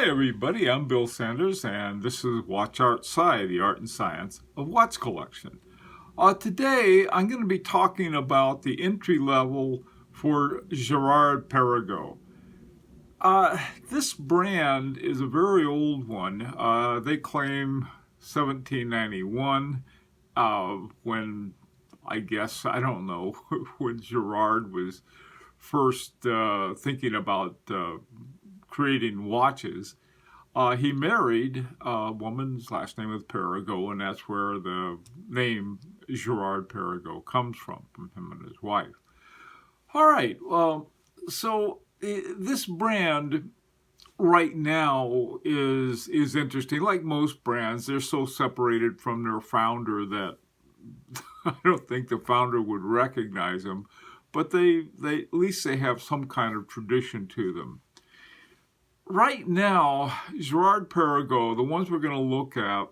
Hi everybody, I'm Bill Sanders and this is Watch Outside, the art and science of watch collection. Today I'm going to be talking about the entry level for Girard-Perregaux. This brand is a very old one. They claim 1791 when, I guess, I don't know, when Girard was first thinking about creating watches. He married a woman's last name was Perregaux, and that's where the name Girard-Perregaux comes from him and his wife. All right, so this brand right now is interesting. Like most brands, they're so separated from their founder that I don't think the founder would recognize them, but they at least they have some kind of tradition to them. Right now, Girard-Perregaux, the ones we're going to look at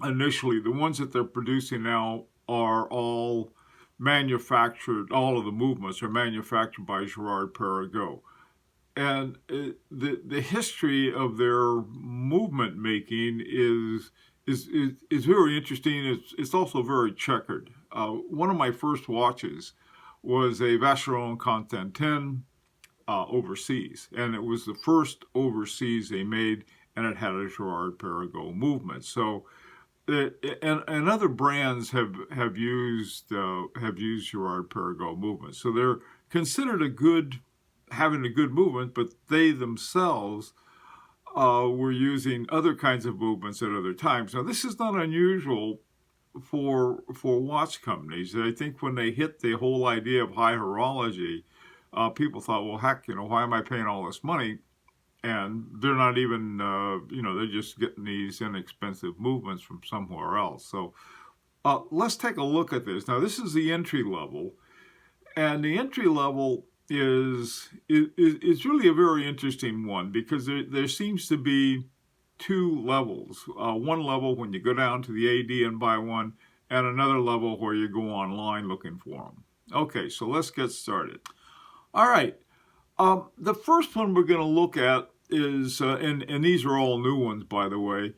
initially, the ones that they're producing now are all manufactured, all of the movements are manufactured by Girard-Perregaux. And the history of their movement making is very interesting. It's also very checkered. One of my first watches was a Vacheron Constantin overseas, and it was the first overseas they made, and it had a Girard-Perregaux movement. So, and other brands have used Girard-Perregaux movement. So they're considered having a good movement, but they themselves were using other kinds of movements at other times. Now, this is not unusual for watch companies. I think when they hit the whole idea of high horology, people thought, well, heck, why am I paying all this money? And they're not even, they're just getting these inexpensive movements from somewhere else. So let's take a look at this. Now, this is the entry level. And the entry level is really a very interesting one because there seems to be two levels. One level when you go down to the AD and buy one, and another level where you go online looking for them. Okay, so let's get started. All right, the first one we're going to look at is, and these are all new ones, by the way,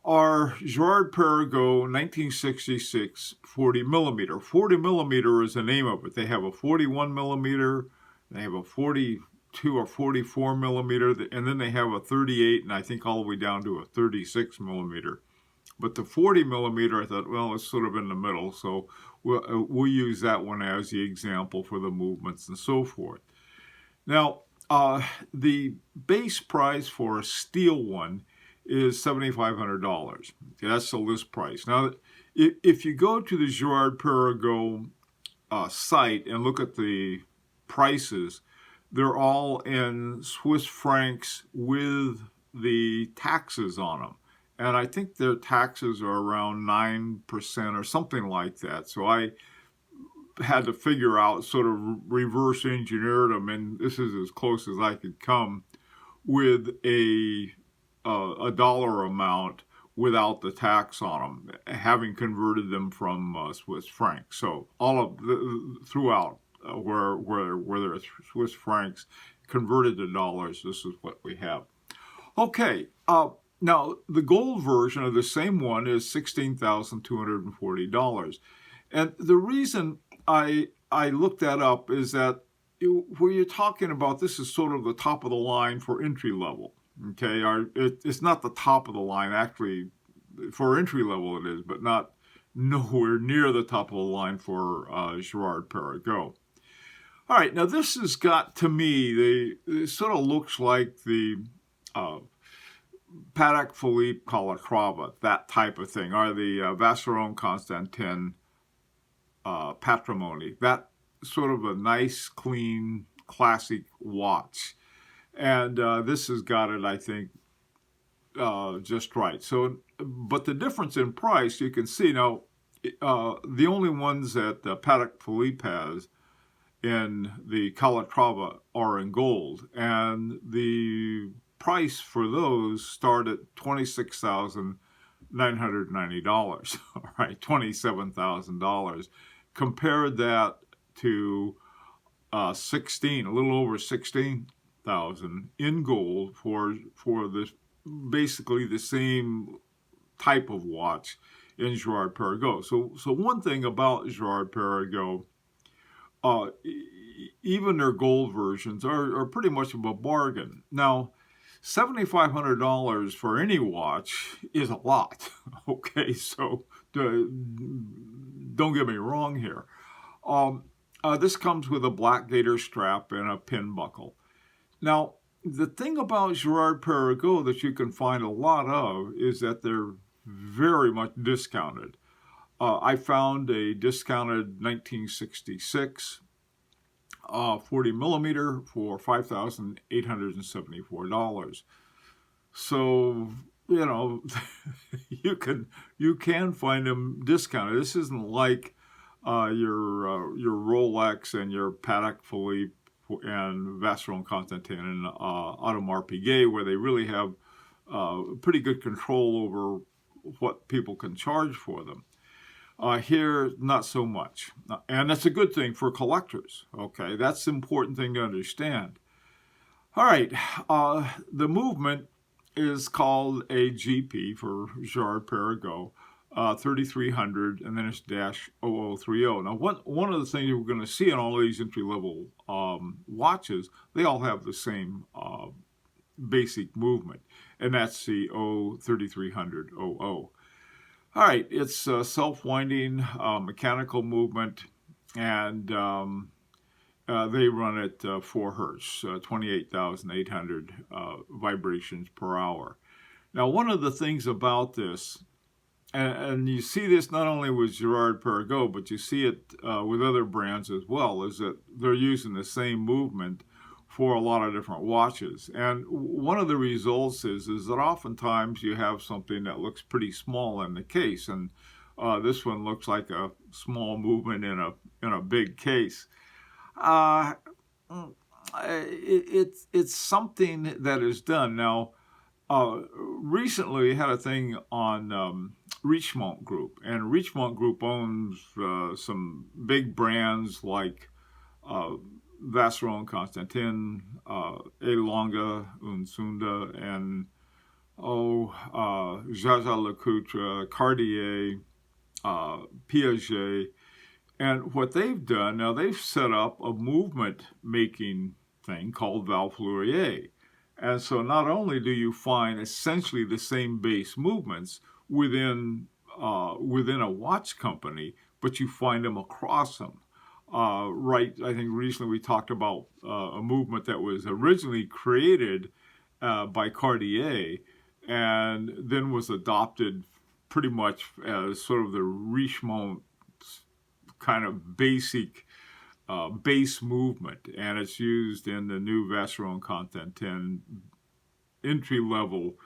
are Girard-Perregaux 1966 40 millimeter. 40 millimeter is the name of it. They have a 41 millimeter, they have a 42 or 44 millimeter, and then they have a 38, and I think all the way down to a 36 millimeter. But the 40 millimeter, I thought, well, it's sort of in the middle, so we'll use that one as the example for the movements and so forth. Now, the base price for a steel one is $7,500. Okay, that's the list price. Now, if you go to the Girard-Perregaux site and look at the prices, they're all in Swiss francs with the taxes on them. And I think their taxes are around 9% or something like that. So I had to figure out, sort of reverse engineer them, and this is as close as I could come with a dollar amount without the tax on them, having converted them from Swiss francs. So all of throughout where they're Swiss francs converted to dollars, this is what we have. Okay. Now, the gold version of the same one is $16,240. And the reason I looked that up is that where you're talking about, this is sort of the top of the line for entry level. Okay, it's not the top of the line, actually. For entry level it is, but not nowhere near the top of the line for Girard-Perregaux. All right, now this has got, to me, it sort of looks like the Patek Philippe Calatrava, that type of thing, or the Vacheron Constantin Patrimony, that sort of a nice, clean, classic watch. And this has got it, I think, just right. So, but the difference in price, you can see now, the only ones that Patek Philippe has in the Calatrava are in gold, and the price for those start at $26,990. All right, $27,000. Compared that to 16, a little over 16. $28,000 in gold for this basically the same type of watch in Girard-Perregaux. So one thing about Girard-Perregaux, even their gold versions are pretty much of a bargain. Now, $7,500 for any watch is a lot. Okay, so don't get me wrong here. This comes with a black gaiter strap and a pin buckle. Now, the thing about Girard-Perregaux that you can find a lot of is that they're very much discounted. I found a discounted 1966 40 millimeter for $5,874. So, you know, you can find them discounted. This isn't like your Rolex and your Patek Philippe and Vacheron Constantin and Audemars Piguet, where they really have pretty good control over what people can charge for them. Here, not so much. And that's a good thing for collectors. Okay, that's the important thing to understand. All right, the movement is called a GP for Girard-Perregaux, 3300, and then it's -0030. Now, one of the things we're going to see in all these entry-level watches, they all have the same basic movement, and that's the 3300 00. All right, it's self-winding mechanical movement, and they run at 4 hertz, 28,800 vibrations per hour. Now, one of the things about this, and you see this not only with Girard-Perregaux, but you see it with other brands as well, is that they're using the same movement for a lot of different watches. And one of the results is that oftentimes you have something that looks pretty small in the case, and this one looks like a small movement in a big case. It's something that is done. Now, recently we had a thing on Richemont Group, and Richemont Group owns some big brands like Vacheron Constantin, Elonga, Unsunda, and Jaeger-LeCoultre, Cartier, Piaget. And what they've done, now they've set up a movement-making thing called Val Fleurier. And so not only do you find essentially the same base movements within a watch company, but you find them across them. I think recently we talked about a movement that was originally created by Cartier and then was adopted pretty much as sort of the Richemont kind of basic base movement, and it's used in the new Vacheron Constantin entry-level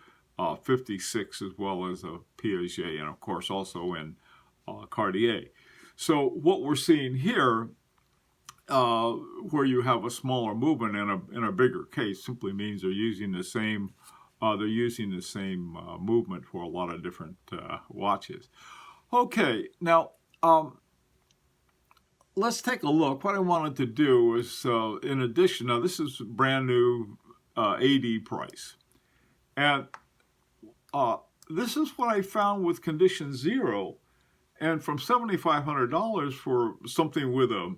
56 as well as a Piaget, and of course also in Cartier. So what we're seeing here, where you have a smaller movement in a bigger case, simply means they're using the same movement for a lot of different watches. Okay, now let's take a look. What I wanted to do is, in addition, now this is brand new AD price, and this is what I found with condition 0. And from $7,500 for something with a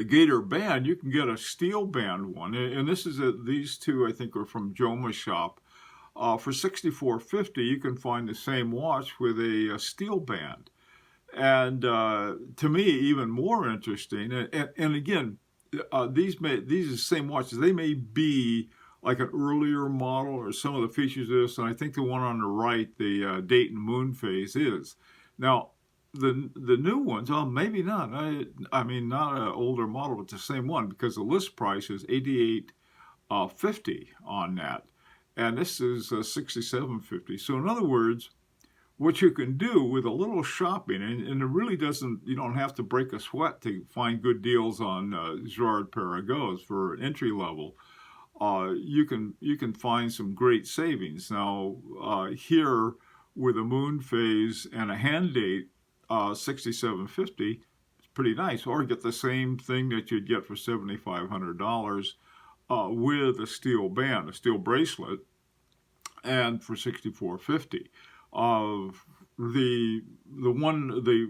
gaiter band, you can get a steel band one. And this is these two I think are from Joma's shop. For $6,450, you can find the same watch with a steel band. And to me, even more interesting. And again, these are the same watches. They may be like an earlier model or some of the features of this. And I think the one on the right, the Dayton Moon Phase, is. Now, the new ones, maybe not. I mean, not an older model, but the same one, because the list price is $88.50 on that, and this is $67.50. So in other words, what you can do with a little shopping, and it really doesn't, you don't have to break a sweat to find good deals on Girard-Perregaux for entry level. You can find some great savings. Now here, with a moon phase and a hand date, $67.50, it's pretty nice. Or get the same thing that you'd get for $7,500 with a steel band, a steel bracelet, and for $64.50. The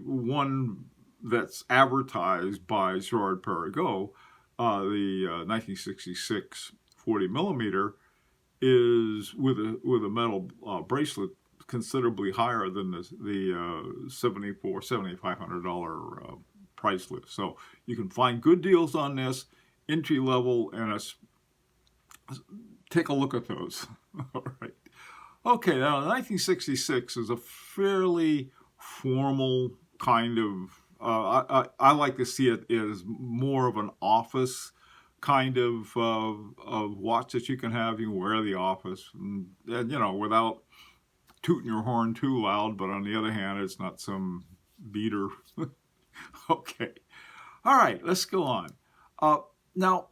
one that's advertised by Girard-Perregaux, the 1966 40 millimeter, is with a metal bracelet considerably higher than the $7,500 price list. So you can find good deals on this, entry level, and take a look at those. All right. Okay, now 1966 is a fairly formal kind of, I like to see it as more of an office kind of watch that you can have. You can wear at the office, and without tooting your horn too loud, but on the other hand, it's not some beater. Okay. All right, let's go on. Now,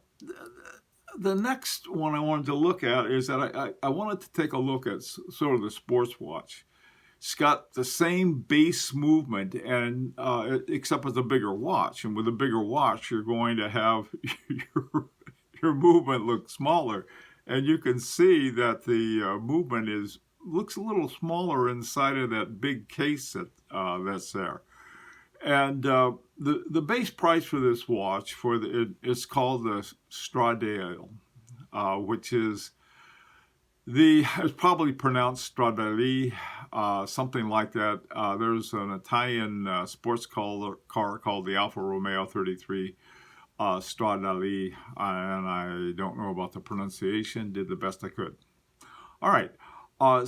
the next one I wanted to look at is that I wanted to take a look at sort of the sports watch. It's got the same base movement, and except it's a bigger watch. And with a bigger watch, you're going to have your movement look smaller. And you can see that the movement looks a little smaller inside of that big case that's there. And the base price for this watch it's called the Stradale, which is it's probably pronounced Stradale, something like that. There's an Italian sports car called the Alfa Romeo 33 Stradale, and I don't know about the pronunciation. Did the best I could. All right. But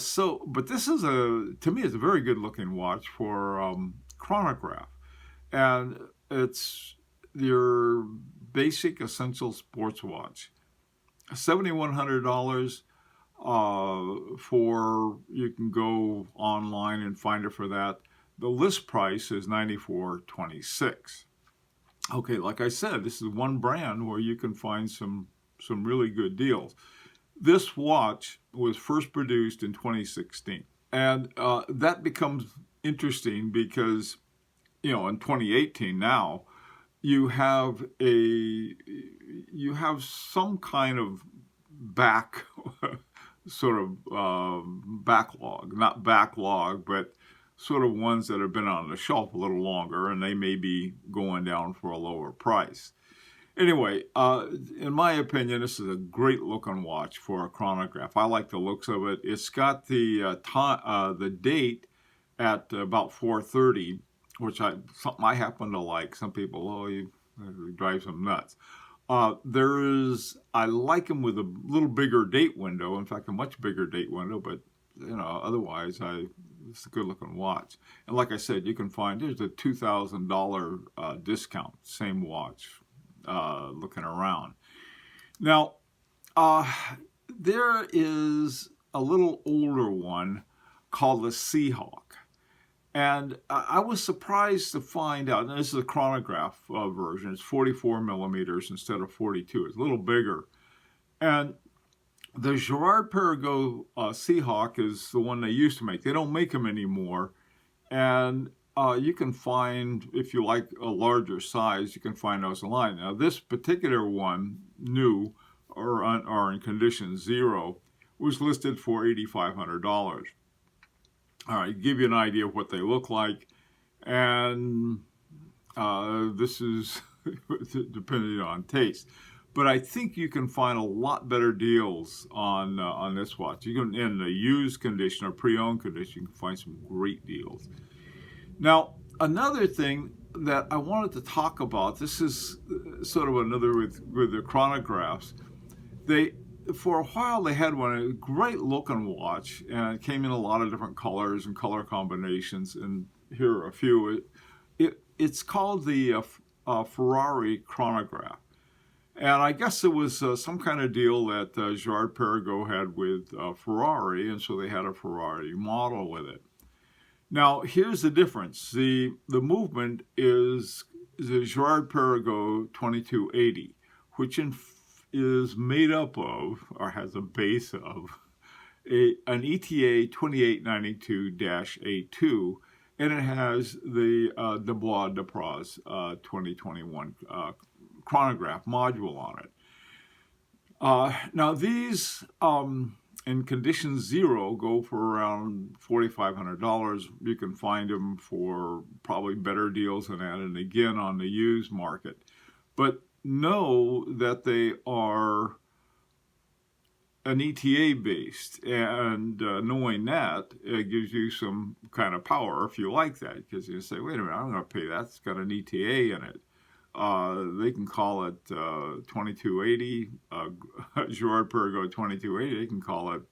this is to me, it's a very good looking watch for chronograph. And it's your basic essential sports watch. $7,100 you can go online and find it for that. The list price is $94.26. Okay, like I said, this is one brand where you can find some really good deals. This watch was first produced in 2016, and that becomes interesting because in 2018 now, you have some kind of backlog, not backlog, but sort of ones that have been on the shelf a little longer, and they may be going down for a lower price. Anyway, in my opinion, this is a great looking watch for a chronograph. I like the looks of it. It's got the date at about 4:30. Which something I happen to like. Some people, it drives them nuts. I like them with a little bigger date window. In fact, a much bigger date window. But otherwise, it's a good looking watch. And like I said, you can find there's a $2,000 discount, same watch. Looking around now, there is a little older one called the Scahawk. And I was surprised to find out, and this is a chronograph version, it's 44 millimeters instead of 42. It's a little bigger. And the Girard-Perregaux Scahawk is the one they used to make. They don't make them anymore. And you can find, if you like a larger size, you can find those online. Now, this particular one, new or in condition 0, was listed for $8,500. All right, give you an idea of what they look like, and this is depending on taste. But I think you can find a lot better deals on this watch. You can, in the used condition or pre-owned condition, you can find some great deals. Now, another thing that I wanted to talk about, this is sort of another with the chronographs. For a while, they had a great looking watch, and it came in a lot of different colors and color combinations. And here are a few. It's called the Ferrari chronograph. And I guess it was some kind of deal that Girard-Perregaux had with Ferrari, and so they had a Ferrari model with it. Now, here's the difference. The movement is the Girard-Perregaux 2280, which is made up of, or has a base of, an ETA 2892-A2, and it has the Debois 2021 chronograph module on it. Now these in condition 0 go for around $4,500. You can find them for probably better deals than that, and again on the used market. But know that they are an ETA based, and knowing that, it gives you some kind of power if you like that, because you say, wait a minute, I'm going to pay that. It's got an ETA in it. They can call it 2280, Girard-Perregaux 2280. They can call it,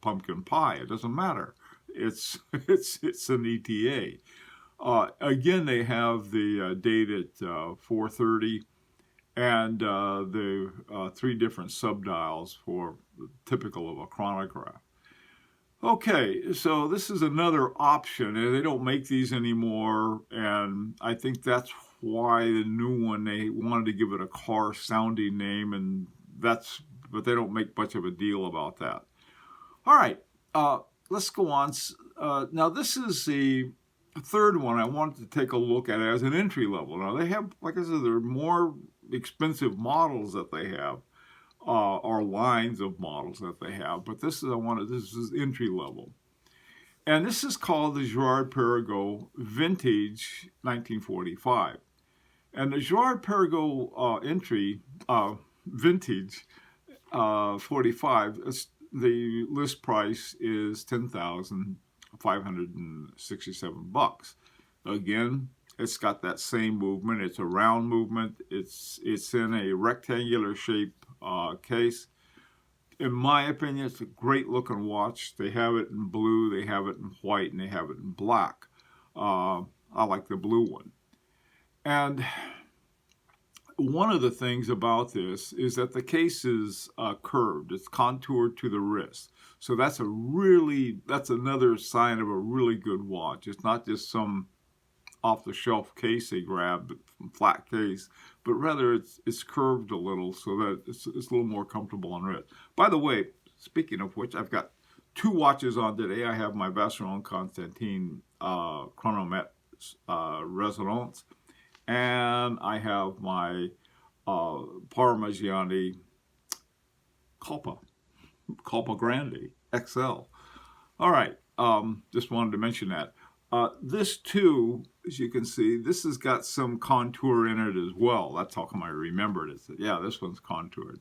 pumpkin pie. It doesn't matter. It's an ETA. Again, they have the date at 4:30, and the 3 different subdials for typical of a chronograph. Okay, so this is another option, and they don't make these anymore, and I think that's why the new one, they wanted to give it a car sounding name, but they don't make much of a deal about that. All right, let's go on. Now this is the third one I wanted to take a look at as an entry level. Now they have, like I said, there are more expensive models that they have, or lines of models that they have, but this is entry level. And this is called the Girard-Perregaux Vintage 1945. And the Girard-Perregaux Vintage 45, the list price is $10,567. Again, it's got that same movement. It's a round movement. It's in a rectangular shape case. In my opinion, it's a great looking watch. They have it in blue, they have it in white, and they have it in black. I like the blue one. And one of the things about this is that the case is curved. It's contoured to the wrist. So that's another sign of a really good watch. It's not just some off-the-shelf case they grab, flat case, but rather it's curved a little so that it's a little more comfortable on wrist. By the way, speaking of which, I've got 2 watches on today. I have my Vacheron Constantin Chronomet Resonance, and I have my Parmigiani Colpa Grande XL. All right, just wanted to mention that. This too, as you can see, this has got some contour in it as well. That's how come I remembered it. Yeah, this one's contoured.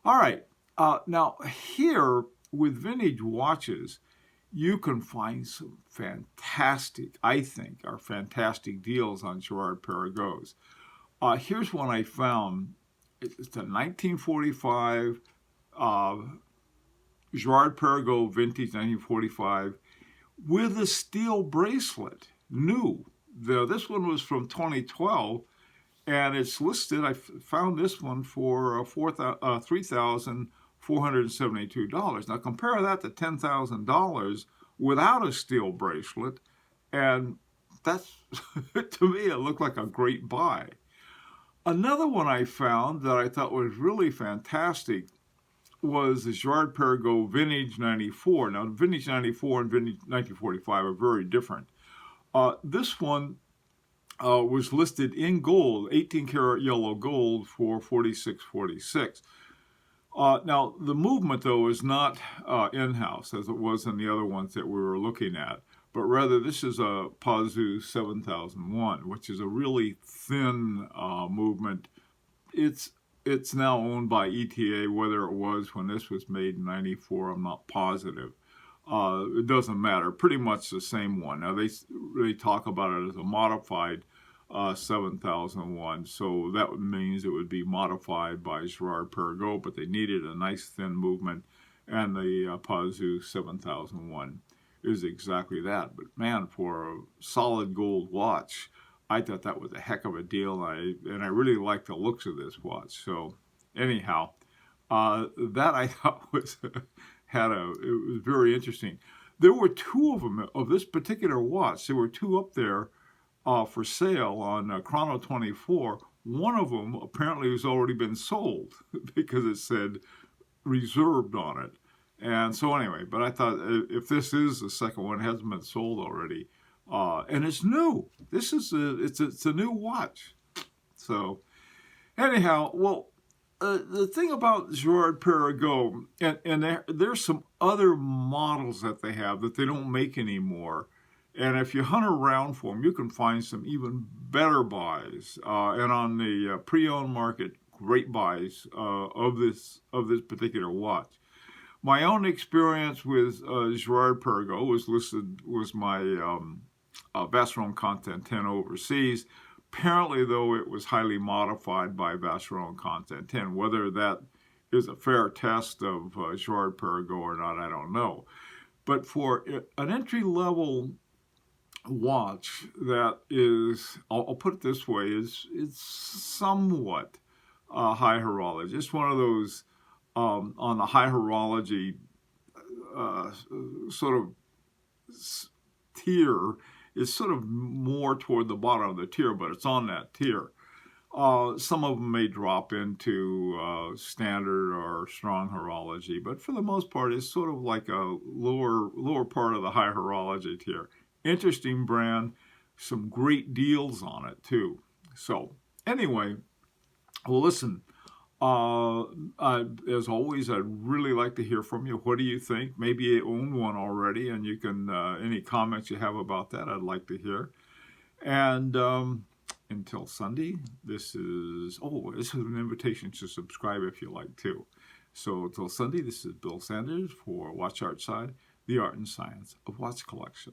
All right, now here with vintage watches, you can find some fantastic, I think, are fantastic deals on Girard-Perregaux. Here's one I found. It's a 1945 Girard-Perregaux Vintage 1945 with a steel bracelet, new. This one was from 2012, and it's listed. I found this one for $3,472. Now compare that to $10,000 without a steel bracelet, and that's to me it looked like a great buy. Another one I found that I thought was really fantastic was the Girard-Perregaux Vintage 94. Now, Vintage 94 and Vintage 1945 are very different. This one was listed in gold, 18 karat yellow gold, for $46.46. Now, the movement, though, is not in-house, as it was in the other ones that we were looking at, but rather this is a Pazu 7001, which is a really thin movement. It's now owned by ETA, whether it was when this was made in 94, I'm not positive. It doesn't matter, pretty much the same one. Now, they talk about it as a modified 7001, so that means it would be modified by Girard-Perregaux, but they needed a nice thin movement, and the Pazu 7001 is exactly that. But man, for a solid gold watch, I thought that was a heck of a deal, and I really liked the looks of this watch. So anyhow, that I thought was it was very interesting. There were 2 of them of this particular watch. There were 2 up there for sale on Chrono 24. One of them apparently has already been sold because it said reserved on it. And so anyway, but I thought if this is the second one, it hasn't been sold already. And it's new. This is it's a new watch. So anyhow, well, the thing about Girard-Perregaux, and there's some other models that they have that they don't make anymore. And if you hunt around for them, you can find some even better buys. And on the pre-owned market, great buys of this particular watch. My own experience with Girard-Perregaux was my Vacheron Content 10 overseas. Apparently, though, it was highly modified by Vacheron Content 10. Whether that is a fair test of Girard-Perregaux or not, I don't know. But for an entry-level watch that is, I'll put it this way, it's somewhat high horology. It's one of those on the high horology sort of tier. Is sort of more toward the bottom of the tier, but it's on that tier. Some of them may drop into standard or strong horology, but for the most part, it's sort of like a lower part of the high horology tier. Interesting brand, some great deals on it too. So anyway, well, listen. As always, I'd really like to hear from you. What do you think? Maybe you own one already, and you can any comments you have about that, I'd like to hear. And until Sunday, this is an invitation to subscribe if you like to. So until Sunday, this is Bill Sanders for Watch Art Side, the art and science of watch collection.